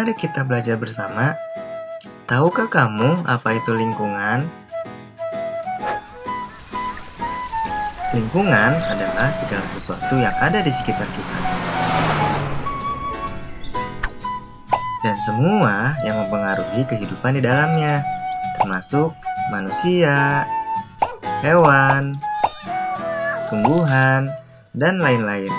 mari kita belajar bersama. Tahukah kamu apa itu lingkungan? Lingkungan adalah segala sesuatu yang ada di sekitar kita. Dan semua yang mempengaruhi kehidupan di dalamnya, termasuk manusia, hewan, tumbuhan, dan lain-lain.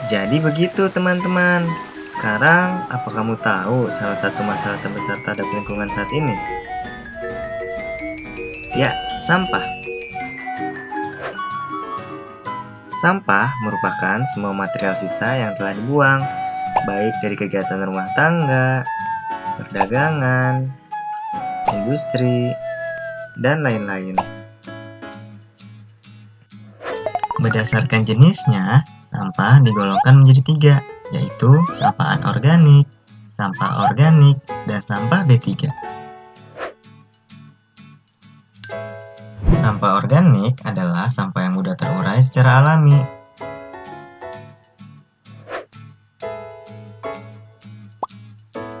Jadi begitu teman-teman. Sekarang, apa kamu tahu salah satu masalah terbesar terhadap lingkungan saat ini? Ya, sampah. Sampah merupakan semua material sisa yang telah dibuang, baik dari kegiatan rumah tangga, perdagangan, industri, dan lain-lain. Berdasarkan jenisnya, sampah digolongkan menjadi 3, yaitu sampah anorganik, sampah organik, dan sampah B3. Sampah organik adalah sampah yang mudah terurai secara alami.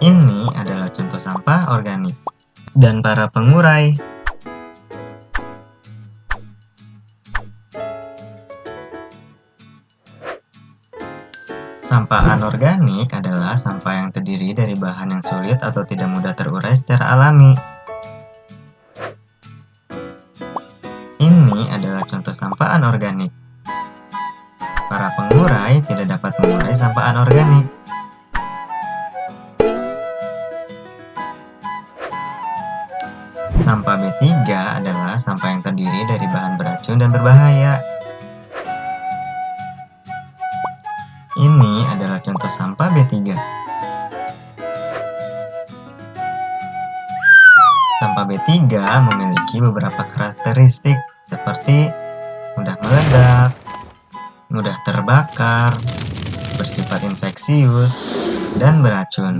Ini adalah contoh sampah organik. Dan para pengurai. Sampah anorganik adalah sampah yang terdiri dari bahan yang sulit atau tidak mudah terurai secara alami. Ini adalah contoh sampah anorganik. Para pengurai tidak dapat mengurai sampah anorganik. Sampah B3 adalah sampah yang terdiri dari bahan beracun dan berbahaya. Ini adalah contoh sampah B3. Sampah B3 memiliki beberapa karakteristik seperti mudah meledak, mudah terbakar, bersifat infeksius, dan beracun.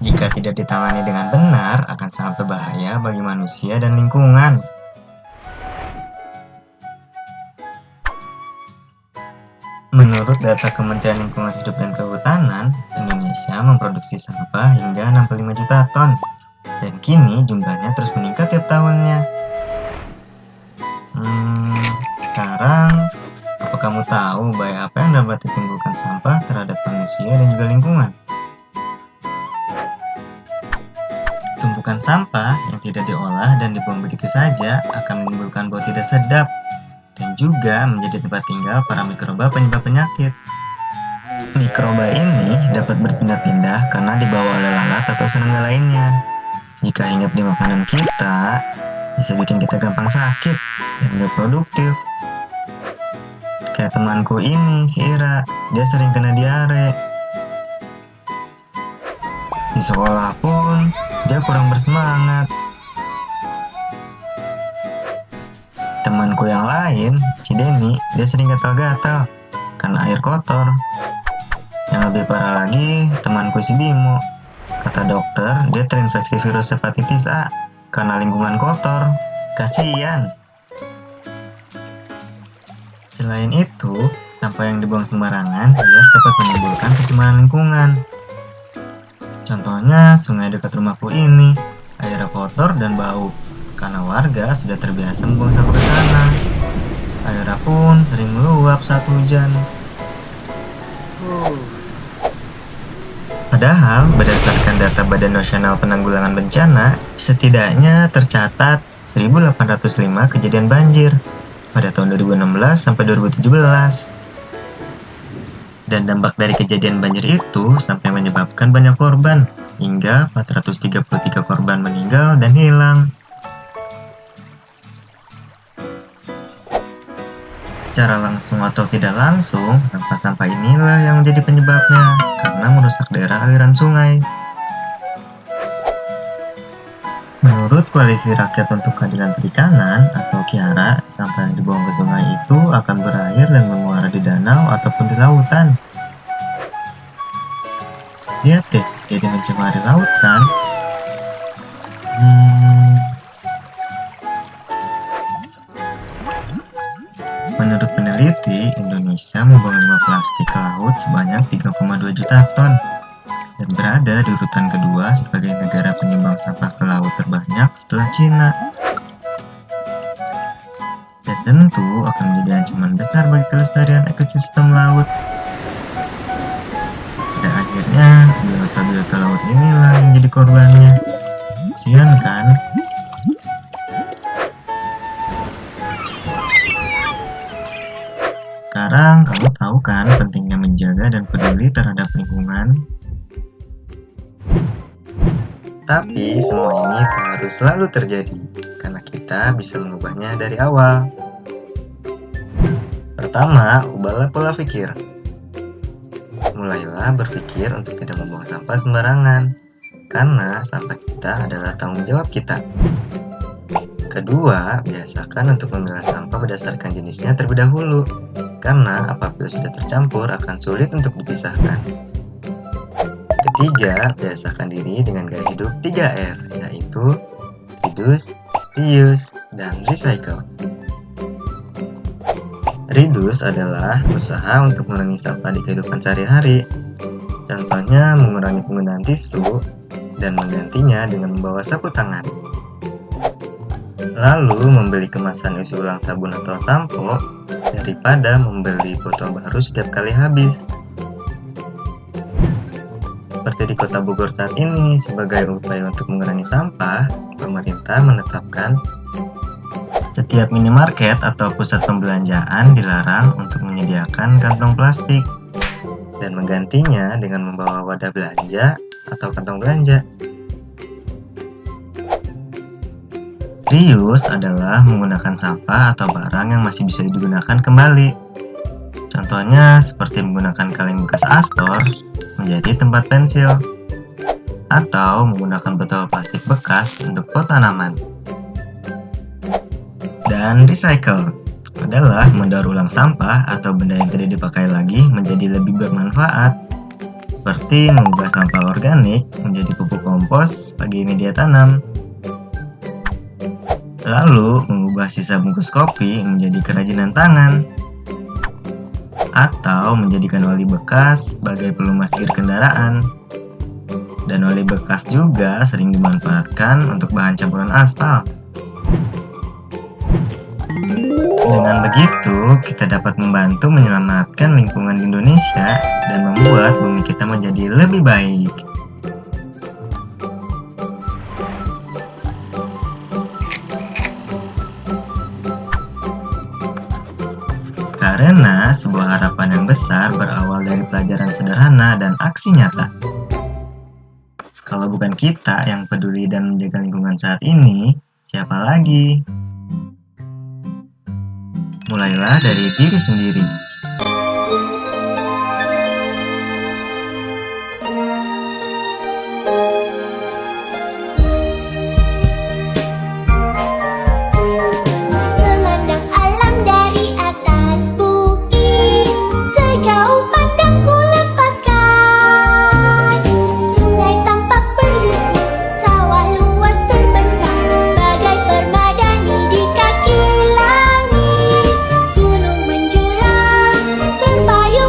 Jika tidak ditangani dengan benar, akan sangat berbahaya bagi manusia dan lingkungan. Menurut data Kementerian Lingkungan Hidup dan Kehutanan, Indonesia memproduksi sampah hingga 65 juta ton, dan kini jumlahnya terus meningkat tiap tahunnya. Sekarang, apa kamu tahu bahaya apa yang dapat ditimbulkan sampah terhadap manusia dan juga lingkungan? Tumpukan sampah yang tidak diolah dan dibuang begitu saja akan menimbulkan bau tidak sedap, dan juga menjadi tempat tinggal para mikroba penyebab penyakit. Mikroba ini dapat berpindah-pindah karena dibawa oleh lalat atau serangga lainnya. Jika hinggap di makanan kita, bisa bikin kita gampang sakit dan gak produktif. Kayak temanku ini, si Ira, dia sering kena diare. Di sekolah pun, dia kurang bersemangat. Temanku yang lain, si Denny, dia sering gatal-gatal karena air kotor. Yang lebih parah lagi, temanku si Bimo. Kata dokter, dia terinfeksi virus hepatitis A karena lingkungan kotor. Kasian. Selain itu, sampah yang dibuang sembarangan jelas dapat menimbulkan pencemaran lingkungan. Contohnya, sungai dekat rumahku ini, airnya kotor dan bau. Karena warga sudah terbiasa membuang sampah ke sana. Airnya pun sering meluap saat hujan. Padahal, berdasarkan data Badan Nasional Penanggulangan Bencana, setidaknya tercatat 1.805 kejadian banjir pada tahun 2016 sampai 2017. Dan dampak dari kejadian banjir itu sampai menyebabkan banyak korban, hingga 433 korban meninggal dan hilang. Secara langsung atau tidak langsung, sampah-sampah inilah yang menjadi penyebabnya karena merusak daerah aliran sungai. Menurut Koalisi Rakyat untuk Keadilan Perikanan atau KIARA, sampah yang dibuang ke sungai itu akan berakhir dan mengular di danau ataupun di lautan. Lihat deh, jadi mencemari laut kan? Menurut peneliti, Indonesia membuang limbah plastik ke laut sebanyak 3,2 juta ton dan berada di urutan kedua sebagai negara penyumbang sampah ke laut terbanyak setelah Cina. Dan tentu akan menjadi ancaman besar bagi kelestarian ekosistem laut. Pada akhirnya, biota-biota laut inilah yang jadi korbannya. Kasian kan? Sekarang kamu tahu kan pentingnya menjaga dan peduli terhadap lingkungan? Tapi semua ini tak harus selalu terjadi, karena kita bisa mengubahnya dari awal. Pertama, ubahlah pola pikir. Mulailah berpikir untuk tidak membuang sampah sembarangan, karena sampah kita adalah tanggung jawab kita. Kedua, biasakan untuk memilah sampah berdasarkan jenisnya terlebih dahulu, karena apabila sudah tercampur akan sulit untuk dipisahkan. Ketiga, biasakan diri dengan gaya hidup 3R, yaitu reduce, reuse, dan recycle. Reduce adalah usaha untuk mengurangi sampah di kehidupan sehari-hari. Contohnya mengurangi penggunaan tisu dan menggantinya dengan membawa sapu tangan. Lalu membeli kemasan isi ulang sabun atau sampo daripada membeli botol baru setiap kali habis. Seperti di Kota Bogor saat ini, sebagai upaya untuk mengurangi sampah, pemerintah menetapkan setiap minimarket atau pusat pembelanjaan dilarang untuk menyediakan kantong plastik dan menggantinya dengan membawa wadah belanja atau kantong belanja. Reuse adalah menggunakan sampah atau barang yang masih bisa digunakan kembali. Contohnya seperti menggunakan kaleng bekas Astor menjadi tempat pensil, atau menggunakan botol plastik bekas untuk pot tanaman. Dan recycle adalah mendaur ulang sampah atau benda yang tidak dipakai lagi menjadi lebih bermanfaat, seperti mengubah sampah organik menjadi pupuk kompos bagi media tanam. Lalu mengubah sisa bungkus kopi menjadi kerajinan tangan, atau menjadikan oli bekas sebagai pelumas gear kendaraan. Dan oli bekas juga sering dimanfaatkan untuk bahan campuran aspal. Dengan begitu, kita dapat membantu menyelamatkan lingkungan di Indonesia dan membuat bumi kita menjadi lebih baik. Karena sebuah harapan yang besar berawal dari pelajaran sederhana dan aksi nyata. Kalau bukan kita yang peduli dan menjaga lingkungan saat ini, siapa lagi? Mulailah dari diri sendiri. Terbayang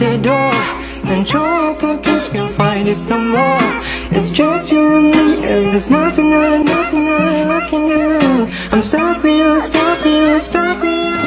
the door and choke the kiss, can't find this no more. It's just you and me, and there's nothing I can do. I'm stuck with you, stuck with you, stuck with you.